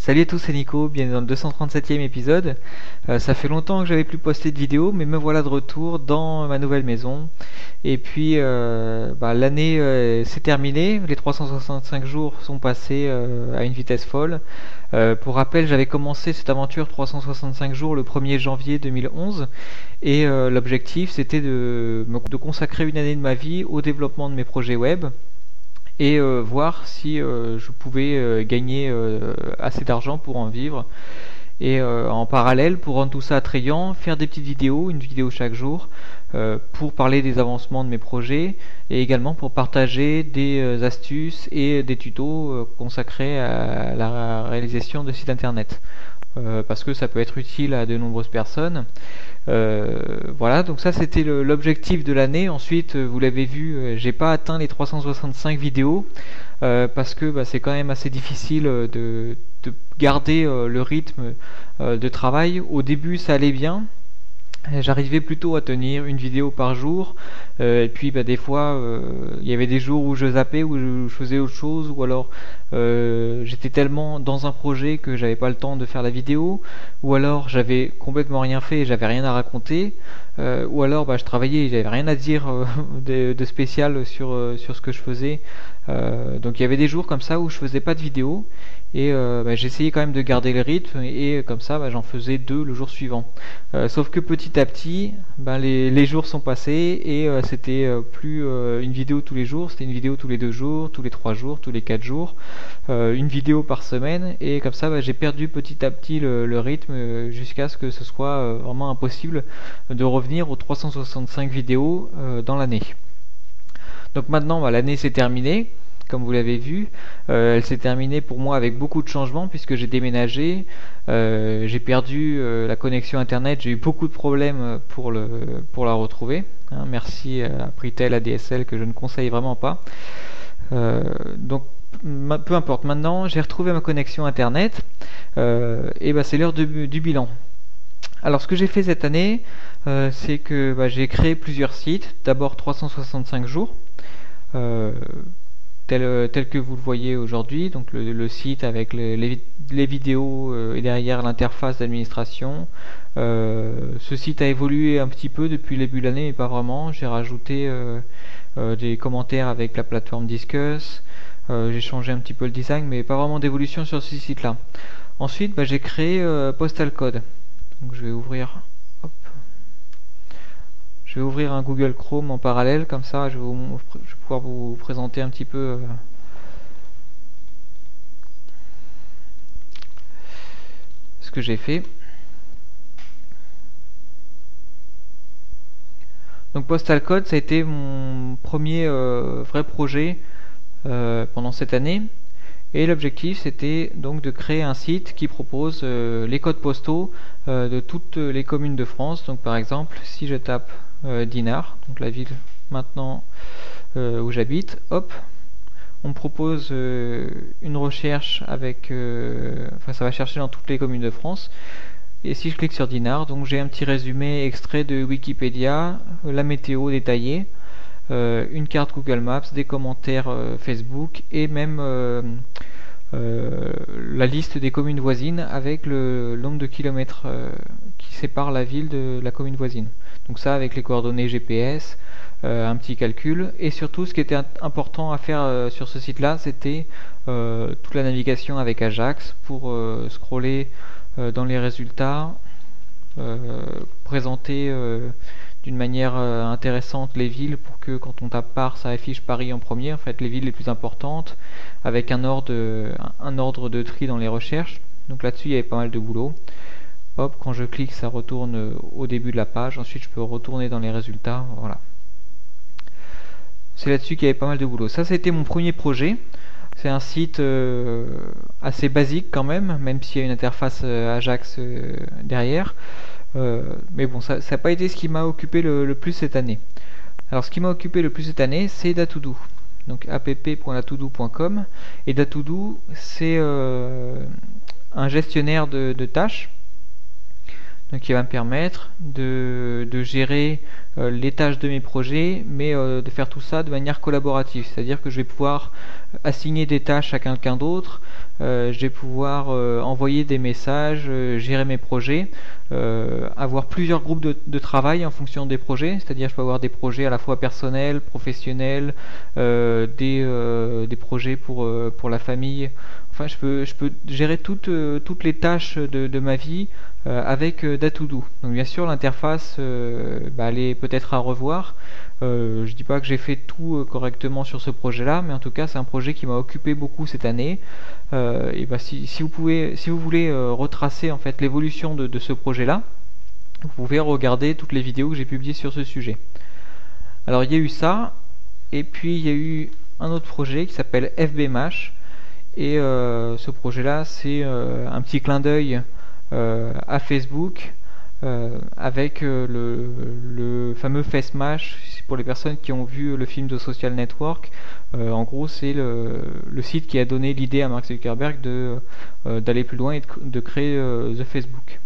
Salut à tous, c'est Nico, bienvenue dans le 237e épisode. Ça fait longtemps que j'avais plus posté de vidéo, mais me voilà de retour dans ma nouvelle maison. Et puis l'année s'est terminée, les 365 jours sont passés à une vitesse folle. Pour rappel, j'avais commencé cette aventure 365 jours le 1er janvier 2011 et l'objectif c'était de consacrer une année de ma vie au développement de mes projets web et voir si je pouvais gagner assez d'argent pour en vivre. Et en parallèle, pour rendre tout ça attrayant, faire des petites vidéos, une vidéo chaque jour, pour parler des avancements de mes projets et également pour partager des astuces et des tutos consacrés à la réalisation de sites internet. Parce que ça peut être utile à de nombreuses personnes. Voilà, donc ça c'était l'objectif de l'année. Ensuite, vous l'avez vu, j'ai pas atteint les 365 vidéos parce que c'est quand même assez difficile de garder le rythme de travail. Au début, ça allait bien. J'arrivais plutôt à tenir une vidéo par jour, et puis des fois il y avait des jours où je zappais, où je faisais autre chose, ou alors j'étais tellement dans un projet que j'avais pas le temps de faire la vidéo, ou alors j'avais complètement rien fait et j'avais rien à raconter, ou alors je travaillais et j'avais rien à dire de spécial sur ce que je faisais. Donc il y avait des jours comme ça où je faisais pas de vidéo et j'essayais quand même de garder le rythme et comme ça j'en faisais deux le jour suivant. Sauf que petit à petit les jours sont passés et c'était plus une vidéo tous les jours, c'était une vidéo tous les 2 jours, tous les 3 jours, tous les 4 jours, une vidéo par semaine et comme ça j'ai perdu petit à petit le rythme jusqu'à ce que ce soit vraiment impossible de revenir aux 365 vidéos dans l'année. Donc maintenant l'année s'est terminée. Comme vous l'avez vu, elle s'est terminée pour moi avec beaucoup de changements puisque j'ai déménagé, j'ai perdu la connexion internet, j'ai eu beaucoup de problèmes pour la retrouver. Merci à Pritel, ADSL que je ne conseille vraiment pas. Donc peu importe, maintenant j'ai retrouvé ma connexion internet et c'est l'heure du bilan. Alors ce que j'ai fait cette année, c'est que j'ai créé plusieurs sites. D'abord 365 jours. Tel que vous le voyez aujourd'hui, donc le site avec les vidéos et derrière l'interface d'administration. Ce site a évolué un petit peu depuis le début de l'année, mais pas vraiment. J'ai rajouté des commentaires avec la plateforme Disqus, j'ai changé un petit peu le design, mais pas vraiment d'évolution sur ce site-là. Ensuite, j'ai créé Postal Code. Donc je vais ouvrir. Je vais ouvrir un Google Chrome en parallèle, comme ça je vais pouvoir vous présenter un petit peu ce que j'ai fait. Donc Postal Code, ça a été mon premier vrai projet pendant cette année. Et l'objectif c'était donc de créer un site qui propose les codes postaux de toutes les communes de France. Donc par exemple, si je tape Dinard, donc la ville maintenant où j'habite, hop, on me propose une recherche avec, ça va chercher dans toutes les communes de France. Et si je clique sur Dinard, donc j'ai un petit résumé extrait de Wikipédia, la météo détaillée, une carte Google Maps, des commentaires Facebook et même la liste des communes voisines avec le nombre de kilomètres qui séparent la ville de la commune voisine. Donc ça avec les coordonnées GPS, un petit calcul, et surtout ce qui était important à faire sur ce site là, c'était toute la navigation avec Ajax pour scroller dans les résultats, présenter d'une manière intéressante les villes pour que quand on tape Par, ça affiche Paris en premier, en fait les villes les plus importantes, avec un ordre de tri dans les recherches. Donc là-dessus il y avait pas mal de boulot. Hop, quand je clique ça retourne au début de la page, ensuite je peux retourner dans les résultats, voilà. C'est là-dessus qu'il y avait pas mal de boulot. Ça c'était mon premier projet. C'est un site assez basique quand même s'il y a une interface Ajax derrière. Mais bon, ça n'a pas été ce qui m'a occupé le plus cette année. Alors ce qui m'a occupé le plus cette année, c'est Datoodoo. Donc app.datoodoo.com. Et Datoodoo, c'est un gestionnaire de tâches, donc qui va me permettre de gérer les tâches de mes projets, mais de faire tout ça de manière collaborative. C'est-à-dire que je vais pouvoir assigner des tâches à quelqu'un d'autre, je vais pouvoir envoyer des messages, gérer mes projets, avoir plusieurs groupes de travail en fonction des projets, c'est-à-dire je peux avoir des projets à la fois personnels, professionnels, des projets pour la famille. Enfin, je peux gérer toutes les tâches de ma vie avec Datoodoo. Donc bien sûr l'interface elle est peut-être à revoir. Je dis pas que j'ai fait tout correctement sur ce projet-là, mais en tout cas c'est un projet qui m'a occupé beaucoup cette année. Si vous voulez retracer en fait l'évolution de ce projet-là, vous pouvez regarder toutes les vidéos que j'ai publiées sur ce sujet. Alors il y a eu ça, et puis il y a eu un autre projet qui s'appelle FBMash, et ce projet-là c'est un petit clin d'œil à Facebook, avec le fameux FaceMash. Pour les personnes qui ont vu le film de Social Network, en gros c'est le site qui a donné l'idée à Mark Zuckerberg d'aller plus loin et de créer The Facebook.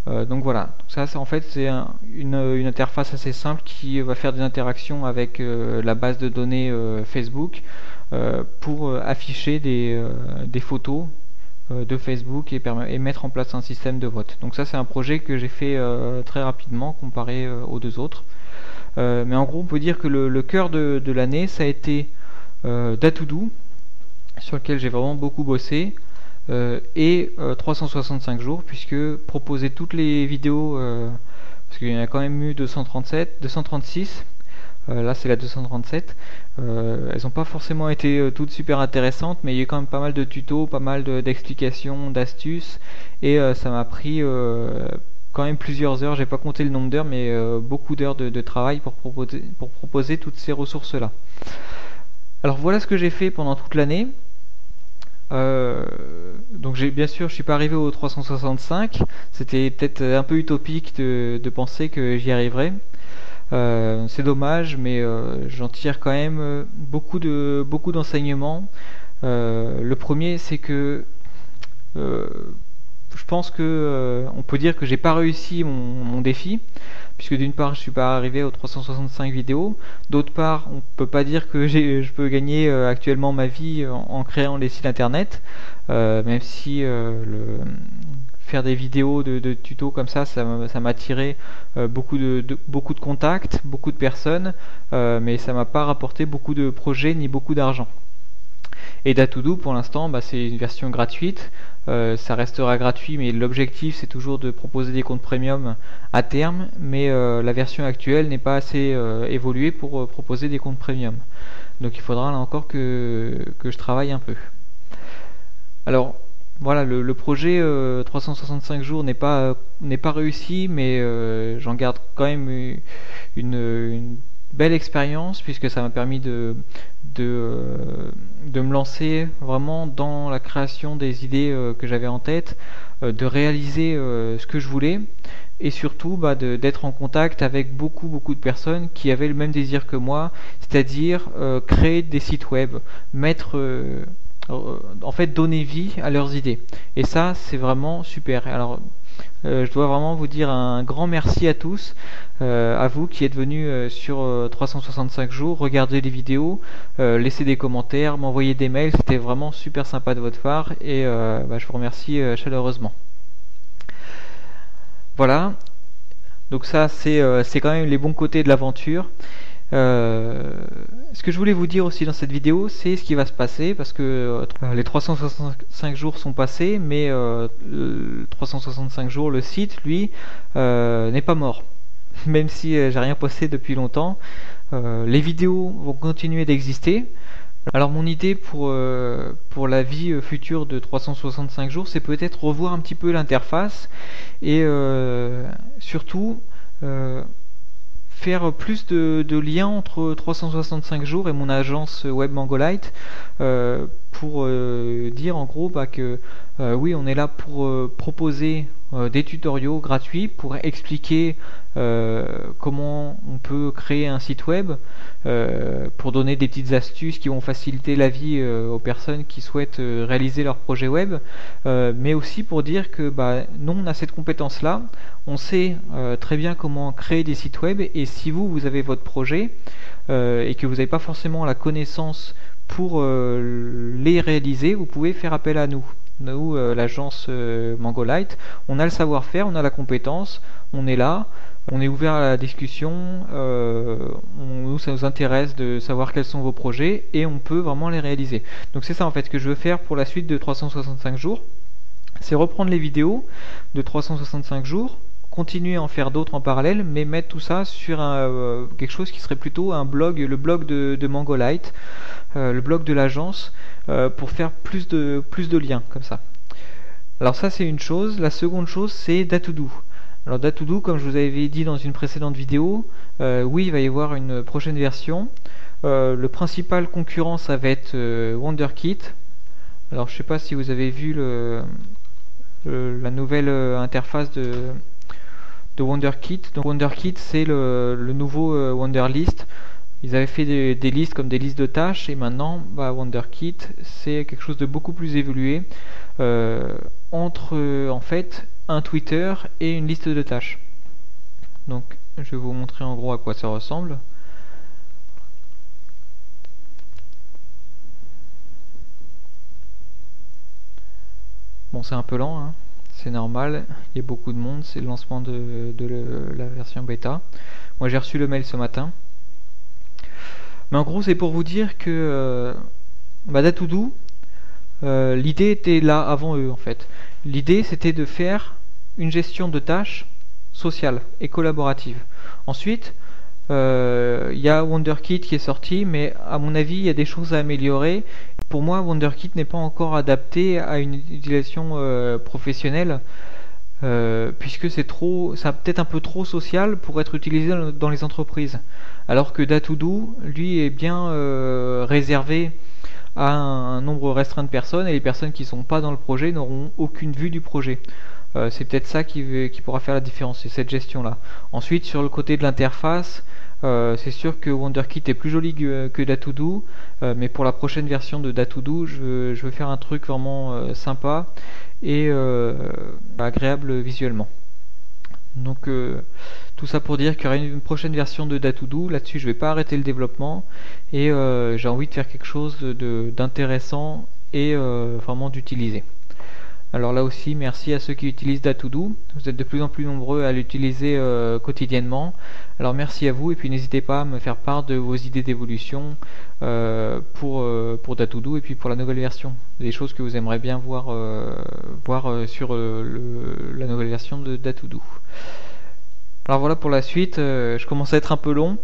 Donc voilà, ça en fait c'est une interface assez simple qui va faire des interactions avec la base de données Facebook pour afficher des photos de Facebook et mettre en place un système de vote. Donc ça c'est un projet que j'ai fait très rapidement comparé aux deux autres. Mais en gros on peut dire que le cœur de l'année ça a été Datoodoo, sur lequel j'ai vraiment beaucoup bossé, et 365 jours, puisque proposer toutes les vidéos, parce qu'il y en a quand même eu 236, là c'est la 237, elles n'ont pas forcément été toutes super intéressantes, mais il y a eu quand même pas mal de tutos, pas mal d'explications, d'astuces, et ça m'a pris quand même plusieurs heures, j'ai pas compté le nombre d'heures, mais beaucoup d'heures de travail pour proposer toutes ces ressources-là. Alors voilà ce que j'ai fait pendant toute l'année. Donc bien sûr je suis pas arrivé au 365, c'était peut-être un peu utopique de penser que j'y arriverais. C'est dommage, mais j'en tire quand même beaucoup d'enseignements. Le premier c'est que je pense que on peut dire que j'ai pas réussi mon défi, puisque d'une part je suis pas arrivé aux 365 vidéos, d'autre part on peut pas dire que je peux gagner actuellement ma vie en créant les sites internet, même si faire des vidéos de tutos comme ça m'a attiré beaucoup de contacts, beaucoup de personnes, mais ça m'a pas rapporté beaucoup de projets ni beaucoup d'argent. Et Datoodoo pour l'instant c'est une version gratuite, ça restera gratuit, mais l'objectif c'est toujours de proposer des comptes premium à terme, mais la version actuelle n'est pas assez évoluée pour proposer des comptes premium. Donc il faudra là encore que je travaille un peu. Alors voilà, le projet 365 jours n'est pas réussi, mais j'en garde quand même une belle expérience, puisque ça m'a permis de me lancer vraiment dans la création des idées que j'avais en tête, de réaliser ce que je voulais, et surtout d'être en contact avec beaucoup de personnes qui avaient le même désir que moi, c'est-à-dire créer des sites web, en fait donner vie à leurs idées. Et ça c'est vraiment super. Alors je dois vraiment vous dire un grand merci à tous, à vous qui êtes venus sur 365 jours, regarder les vidéos, laisser des commentaires, m'envoyer des mails, c'était vraiment super sympa de votre part, et je vous remercie chaleureusement. Voilà, donc ça c'est quand même les bons côtés de l'aventure. Ce que je voulais vous dire aussi dans cette vidéo, c'est ce qui va se passer, parce que les 365 jours sont passés, mais 365 jours, le site, lui, n'est pas mort. Même si j'ai rien posté depuis longtemps, les vidéos vont continuer d'exister. Alors mon idée pour la vie future de 365 jours, c'est peut-être revoir un petit peu l'interface, et surtout faire plus de liens entre 365 jours et mon agence web Mangolite, pour dire en gros que oui, on est là pour proposer des tutoriaux gratuits pour expliquer comment on peut créer un site web, pour donner des petites astuces qui vont faciliter la vie aux personnes qui souhaitent réaliser leur projet web, mais aussi pour dire que nous on a cette compétence-là, on sait très bien comment créer des sites web, et si vous avez votre projet et que vous n'avez pas forcément la connaissance pour les réaliser, vous pouvez faire appel à nous. Nous, l'agence Mangolite, on a le savoir-faire, on a la compétence, on est là, on est ouvert à la discussion, nous ça nous intéresse de savoir quels sont vos projets et on peut vraiment les réaliser. Donc c'est ça en fait que je veux faire pour la suite de 365 jours, c'est reprendre les vidéos de 365 jours, continuer à en faire d'autres en parallèle, mais mettre tout ça sur quelque chose qui serait plutôt un blog, le blog de Mangolite, le blog de l'agence, pour faire plus de liens comme ça. Alors ça c'est une chose. La seconde chose c'est Datoodoo. Alors Datoodoo, comme je vous avais dit dans une précédente vidéo, oui il va y avoir une prochaine version. Le principal concurrent ça va être WonderKit. Alors je sais pas si vous avez vu la nouvelle interface de WonderKit. Donc WonderKit c'est le nouveau Wonderlist. Ils avaient fait des listes comme des listes de tâches, et maintenant WonderKit c'est quelque chose de beaucoup plus évolué, entre en fait un Twitter et une liste de tâches. Donc je vais vous montrer en gros à quoi ça ressemble. Bon, c'est un peu lent, hein. C'est normal, il y a beaucoup de monde, c'est le lancement de la version bêta. Moi j'ai reçu le mail ce matin. Mais en gros c'est pour vous dire que Datoodoo, l'idée était là avant eux en fait. L'idée c'était de faire une gestion de tâches sociale et collaborative. Ensuite il y a WonderKit qui est sorti, mais à mon avis il y a des choses à améliorer. Pour moi WonderKit n'est pas encore adapté à une utilisation professionnelle, puisque c'est peut-être un peu trop social pour être utilisé dans les entreprises, alors que Datoodoo lui est bien réservé à un nombre restreint de personnes, et les personnes qui ne sont pas dans le projet n'auront aucune vue du projet. C'est peut-être ça qui pourra faire la différence, c'est cette gestion là. Ensuite sur le côté de l'interface, c'est sûr que WonderKit est plus joli que Datoodoo, mais pour la prochaine version de Datoodoo je veux faire un truc vraiment sympa et agréable visuellement. Donc tout ça pour dire qu'il y aura une prochaine version de Datoodoo. Là-dessus je vais pas arrêter le développement, et j'ai envie de faire quelque chose d'intéressant et vraiment d'utiliser. Alors là aussi, merci à ceux qui utilisent Datoodoo. Vous êtes de plus en plus nombreux à l'utiliser quotidiennement. Alors merci à vous, et puis n'hésitez pas à me faire part de vos idées d'évolution pour Datoodoo et puis pour la nouvelle version. Des choses que vous aimeriez bien voir sur la nouvelle version de Datoodoo. Alors voilà pour la suite, je commence à être un peu long.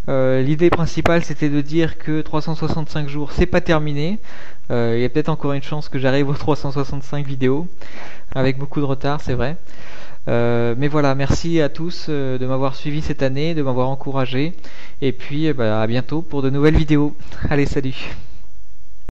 L'idée principale c'était de dire que 365 jours c'est pas terminé. Il y a peut-être encore une chance que j'arrive aux 365 vidéos, avec beaucoup de retard c'est vrai. Mais voilà, merci à tous de m'avoir suivi cette année, de m'avoir encouragé, et puis à bientôt pour de nouvelles vidéos. Allez, salut!